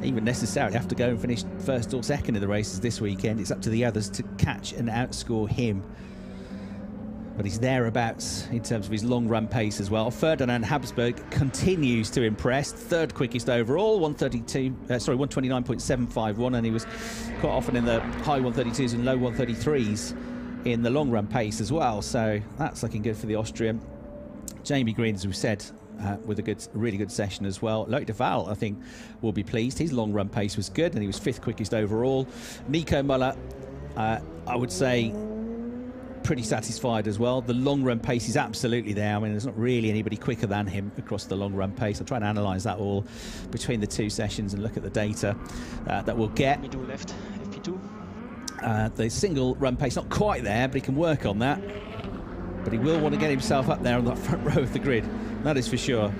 even necessarily have to go and finish 1st or 2nd in the races this weekend. It's up to the others to catch and outscore him. But he's thereabouts in terms of his long run pace as well. Ferdinand Habsburg continues to impress. 3rd quickest overall, 129.751, and he was quite often in the high 132s and low 133s in the long run pace as well. So that's looking good for the Austrian. Jamie Green, as we said, with a really good session as well. Loic de Waal, I think, will be pleased. His long run pace was good, and he was 5th quickest overall. Nico Muller, I would say, pretty satisfied as well. The long run pace is absolutely there. I mean, there's not really anybody quicker than him across the long run pace. I'll try and analyse that all between the 2 sessions and look at the data that we'll get. Middle left, FP2. The single run pace, not quite there, but he can work on that. But he will want to get himself up there on that front row of the grid. That is for sure.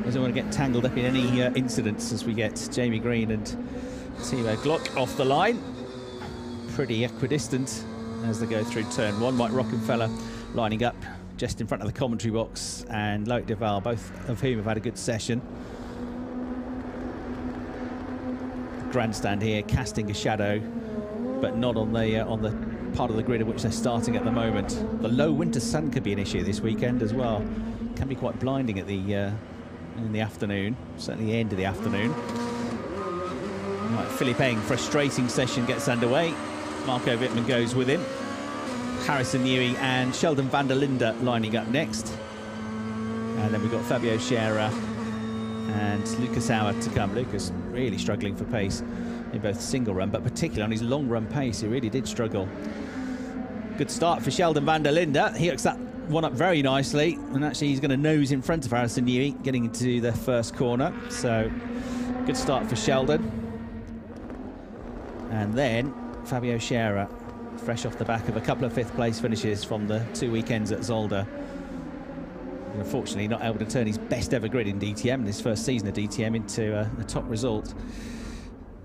Doesn't want to get tangled up in any incidents as we get Jamie Green and Timo Glock off the line. Pretty equidistant as they go through turn 1. Mike Rockefeller lining up just in front of the commentary box, and Loic de Waal, both of whom have had a good session. The grandstand here casting a shadow, but not on the part of the grid in which they're starting at the moment. The low winter sun could be an issue this weekend as well. Can be quite blinding at in the afternoon, certainly the end of the afternoon. Right, Philippe Eng, frustrating session gets underway. Marco Wittmann goes with him. Harrison Newey and Sheldon van der Linde lining up next. And then we've got Fabio Scherer and Lucas Auer to come. Lucas really struggling for pace in both single run, but particularly on his long run pace, he really did struggle. Good start for Sheldon van der Linde. He hooks that one up very nicely, and actually he's going to nose in front of Harrison Newey getting into the 1st corner. So good start for Sheldon. And then Fabio Scherer, fresh off the back of a couple of 5th place finishes from the 2 weekends at Zolder. Unfortunately not able to turn his best ever grid in DTM, in his 1st season of DTM, into a top result.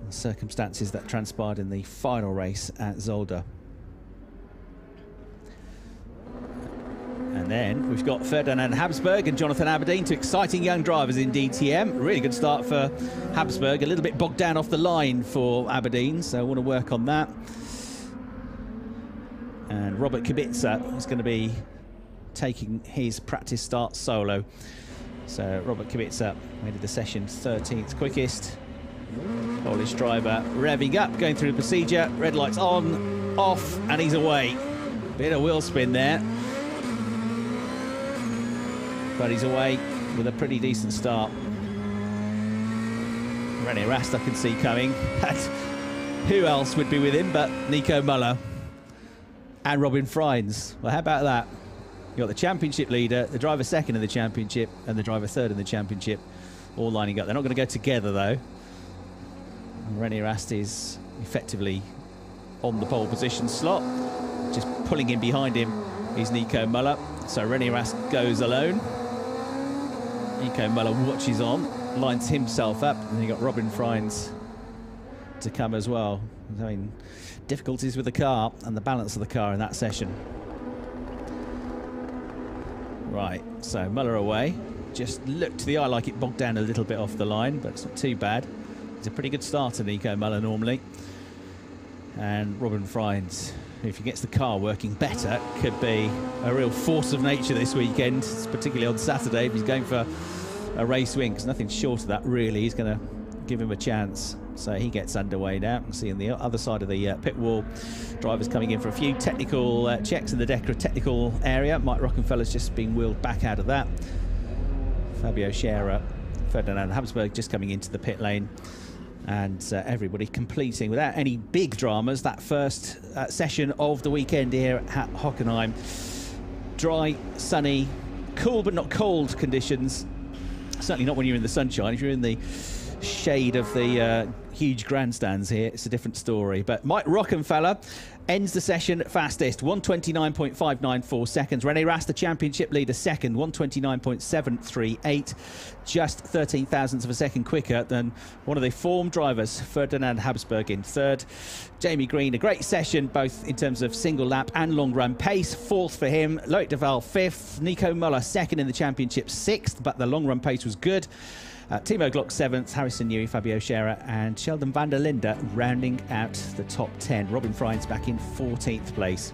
The circumstances that transpired in the final race at Zolder. And then we've got Ferdinand Habsburg and Jonathan Aberdeen, 2 exciting young drivers in DTM. Really good start for Habsburg, a little bit bogged down off the line for Aberdeen, so I want to work on that. And Robert Kubica is going to be taking his practice start solo. So Robert Kubica made the session 13th quickest. Polish driver revving up, going through the procedure. Red lights on, off, and he's away. Bit of wheel spin there. But he's away with a pretty decent start. René Rast I can see coming. Who else would be with him but Nico Muller and Robin Franz? Well, how about that? You've got the championship leader, the driver 2nd in the championship, and the driver 3rd in the championship, all lining up. They're not going to go together, though. René Rast is effectively on the pole position slot. Just pulling in behind him is Nico Müller. So René Rast goes alone. Nico Müller watches on, lines himself up, and then you got Robin Franz to come as well. I mean, difficulties with the car and the balance of the car in that session. Right, so Müller away. Just looked to the eye like it bogged down a little bit off the line, but it's not too bad. He's a pretty good starter, Nico Müller, normally. And Robin Franz, if he gets the car working better, could be a real force of nature this weekend, particularly on Saturday if he's going for a race win, because nothing short of that really. He's going to give him a chance. So he gets underway now. You can see on the other side of the pit wall, drivers coming in for a few technical checks in the DECRA technical area. Mike Rockefeller's just been wheeled back out of that. Fabio Scherer, Ferdinand Habsburg just coming into the pit lane. And everybody completing without any big dramas that first session of the weekend here at Hockenheim. Dry, sunny, cool but not cold conditions. Certainly not when you're in the sunshine. If you're in the shade of the huge grandstands here, it's a different story. But Mike Rockefeller ends the session fastest, 1:29.594 seconds. René Rast, the championship leader, second, 1:29.738, just 13 thousandths of a second quicker than one of the form drivers, Ferdinand Habsburg, in third. Jamie Green, a great session, both in terms of single lap and long run pace. Fourth for him. Loic de Waal, fifth. Nico Müller, second in the championship, sixth, but the long run pace was good. Timo Glock 7th, Harrison Newey, Fabio Scherer and Sheldon van der Linde rounding out the top 10. Robin Franz back in 14th place.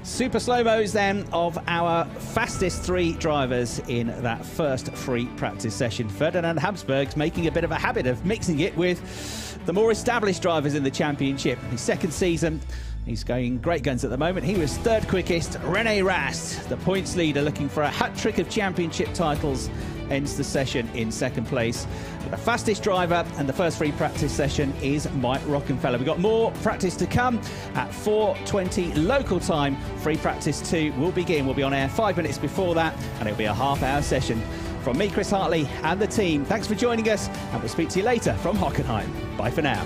Super slow-mos then of our fastest three drivers in that first free practice session. Ferdinand Habsburg's making a bit of a habit of mixing it with the more established drivers in the championship. His second season, he's going great guns at the moment. He was third quickest. René Rast, the points leader, looking for a hat-trick of championship titles, ends the session in second place. But the fastest driver and the first free practice session is Mike Rockefeller. We've got more practice to come at 4:20 local time. Free practice 2 will begin. We'll be on air 5 minutes before that, and it'll be a half-hour session. From me, Chris Hartley, and the team, thanks for joining us, and we'll speak to you later from Hockenheim. Bye for now.